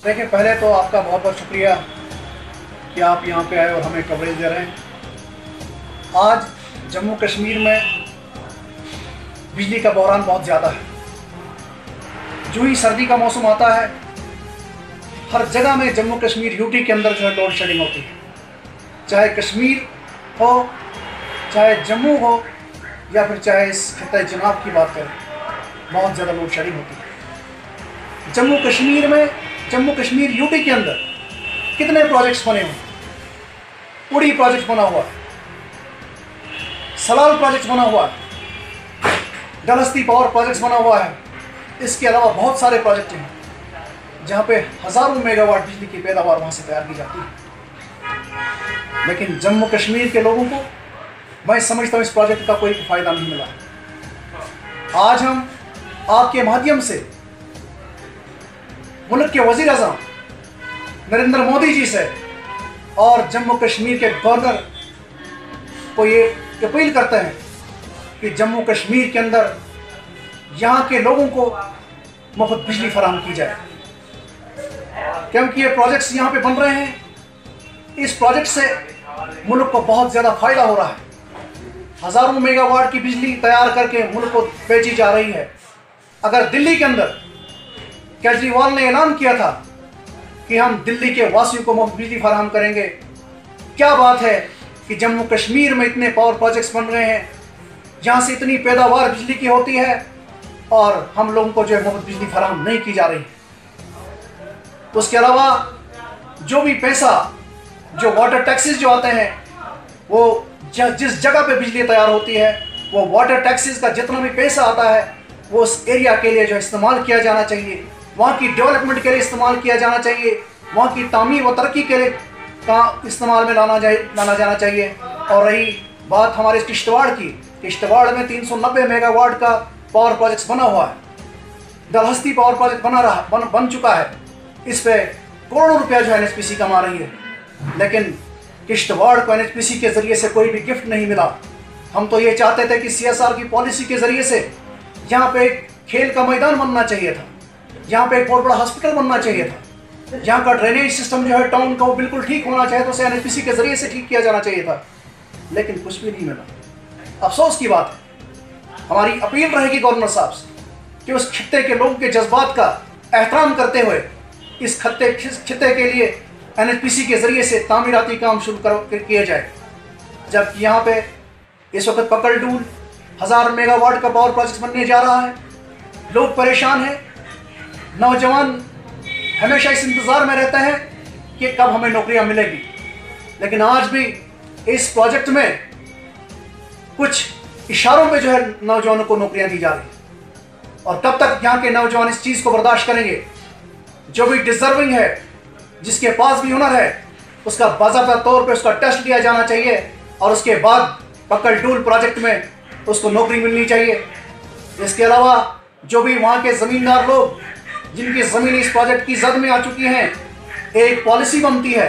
देखिए, पहले तो आपका बहुत बहुत शुक्रिया कि आप यहाँ पे आए और हमें कवरेज दे रहे हैं। आज जम्मू कश्मीर में बिजली का बहरान बहुत ज़्यादा है। जो ही सर्दी का मौसम आता है, हर जगह में जम्मू कश्मीर यूटी के अंदर जो है लोड शेडिंग होती है। चाहे कश्मीर हो, चाहे जम्मू हो, या फिर चाहे इस खित्ते जनाब की बात करें, बहुत ज़्यादा लोड शेडिंग होती है। जम्मू कश्मीर यूटी के अंदर कितने प्रोजेक्ट्स बने हुए? उड़ी प्रोजेक्ट बना हुआ है, सलाल प्रोजेक्ट बना हुआ है, डलहस्ती पावर प्रोजेक्ट बना हुआ है। इसके अलावा बहुत सारे प्रोजेक्ट हैं जहाँ पे हज़ारों मेगावाट बिजली की पैदावार वहाँ से तैयार की जाती है। लेकिन जम्मू कश्मीर के लोगों को मैं समझता हूँ इस प्रोजेक्ट का कोई फ़ायदा नहीं मिला। आज हम आपके माध्यम से मुल्क के वज़ीर आज़म नरेंद्र मोदी जी से और जम्मू कश्मीर के गवर्नर को ये अपील करते हैं कि जम्मू कश्मीर के अंदर यहाँ के लोगों को मुफ्त बिजली फराहम की जाए, क्योंकि ये प्रोजेक्ट्स यहाँ पे बन रहे हैं। इस प्रोजेक्ट से मुल्क को बहुत ज़्यादा फ़ायदा हो रहा है। हज़ारों मेगावाट की बिजली तैयार करके मुल्क को बेची जा रही है। अगर दिल्ली के अंदर केजरीवाल ने ऐलान किया था कि हम दिल्ली के वासियों को मुफ्त बिजली फराहम करेंगे, क्या बात है कि जम्मू कश्मीर में इतने पावर प्रोजेक्ट्स बन रहे हैं, जहाँ से इतनी पैदावार बिजली की होती है, और हम लोगों को जो है मुफ्त बिजली फराहम नहीं की जा रही है। उसके अलावा जो भी पैसा, जो वाटर टैक्सेस जो आते हैं, वो जिस जगह पे बिजली तैयार होती है, वो वाटर टैक्सेस का जितना भी पैसा आता है वो उस एरिया के लिए जो इस्तेमाल किया जाना चाहिए, वहाँ की डेवलपमेंट के लिए इस्तेमाल किया जाना चाहिए, वहाँ की तामीर व तरक्की के लिए इस्तेमाल में लाना जाना चाहिए। और रही बात हमारे किश्तवाड़ की, किश्तवाड़ में 390 मेगावाट का पावर प्रोजेक्ट बना हुआ है। डलहस्ती पावर प्रोजेक्ट बन चुका है। इस पे करोड़ों रुपया जो है एनएचपीसी कमा रही है, लेकिन किश्तवाड़ को एनएचपीसी के ज़रिए से कोई भी गिफ्ट नहीं मिला। हम तो ये चाहते थे कि सीएसआर की पॉलिसी के ज़रिए से यहाँ पे एक खेल का मैदान बनना चाहिए था, यहाँ पे एक बहुत बड़ा हॉस्पिटल बनना चाहिए था, यहाँ का ड्रेनेज सिस्टम जो है टाउन का वो बिल्कुल ठीक होना चाहिए, तो उसे एनएचपीसी के ज़रिए से ठीक किया जाना चाहिए था, लेकिन कुछ भी नहीं मिला। अफसोस की बात है। हमारी अपील रहेगी गवर्नर साहब से कि उस खित्ते के लोगों के जज्बात का एहतराम करते हुए इस खित्ते के लिए एनएचपीसी के ज़रिए से तामीराती काम शुरू किया जाए। जबकि यहाँ पे इस वक्त पकड़डूल 1000 मेगावाट का पावर प्रोजेक्ट बनने जा रहा है। लोग परेशान हैं, नौजवान हमेशा इस इंतज़ार में रहते हैं कि कब हमें नौकरियां मिलेगी। लेकिन आज भी इस प्रोजेक्ट में कुछ इशारों पे जो है नौजवानों को नौकरियां दी जा रही हैं, और कब तक यहाँ के नौजवान इस चीज़ को बर्दाश्त करेंगे? जो भी डिजर्विंग है, जिसके पास भी हुनर है, उसका बाज़ाब्ता तौर पे उसका टेस्ट लिया जाना चाहिए, और उसके बाद पकड़डूल प्रोजेक्ट में उसको नौकरी मिलनी चाहिए। इसके अलावा जो भी वहाँ के ज़मींदार लोग जिनकी ज़मीन इस प्रोजेक्ट की जद में आ चुकी हैं, एक पॉलिसी बनती है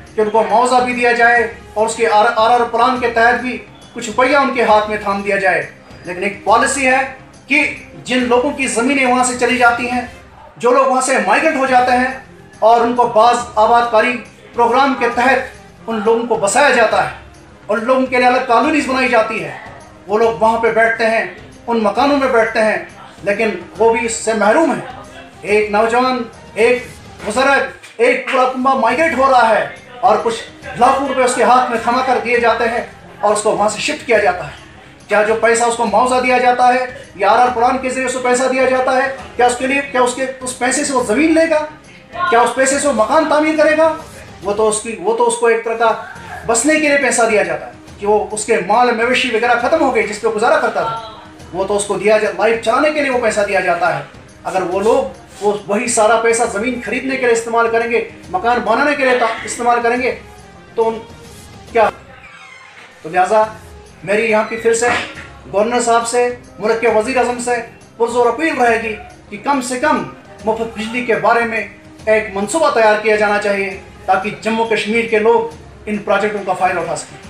कि उनको मुआवजा भी दिया जाए, और उसके आर प्लान के तहत भी कुछ रुपया उनके हाथ में थाम दिया जाए। लेकिन एक पॉलिसी है कि जिन लोगों की ज़मीनें वहाँ से चली जाती हैं, जो लोग वहाँ से माइग्रेट हो जाते हैं, और उनको बाज़ आबादकारी प्रोग्राम के तहत उन लोगों को बसाया जाता है, उन लोगों के लिए अलग कॉलोनीज़ बनाई जाती है। वो लोग वहाँ पे बैठते हैं, उन मकानों में बैठते हैं, लेकिन वो भी इससे महरूम है। एक नौजवान, एक बुजुर्ग, एक पूरा कुंबा माइग्रेट हो रहा है, और कुछ लाखों रुपए उसके हाथ में थमा कर दिए जाते हैं, और उसको वहाँ से शिफ्ट किया जाता है। क्या जो पैसा उसको मुआवजा दिया जाता है या आर प्लान के जरिए उसको पैसा दिया जाता है, क्या उसके उस पैसे से वो ज़मीन लेगा? क्या उस पैसे से वो मकान तामीर करेगा? वो तो उसको एक तरह का बसने के लिए पैसा दिया जाता है कि वो उसके माल मवेशी वगैरह ख़त्म हो गए जिस पे गुजारा करता था, वो तो उसको लाइफ चलाने के लिए वो पैसा दिया जाता है। अगर वो लोग वही सारा पैसा ज़मीन खरीदने के लिए इस्तेमाल करेंगे, मकान बनाने के लिए इस्तेमाल करेंगे, तो क्या? तो लिहाजा मेरी यहाँ की फिर से गवर्नर साहब से, मुल्क के वज़ीर आज़म से पुरज़ोर अपील रहेगी कि कम से कम मुफ्त बिजली के बारे में एक मंसूबा तैयार किया जाना चाहिए, ताकि जम्मू कश्मीर के लोग इन प्रोजेक्टों का फ़ायदा उठा सकें।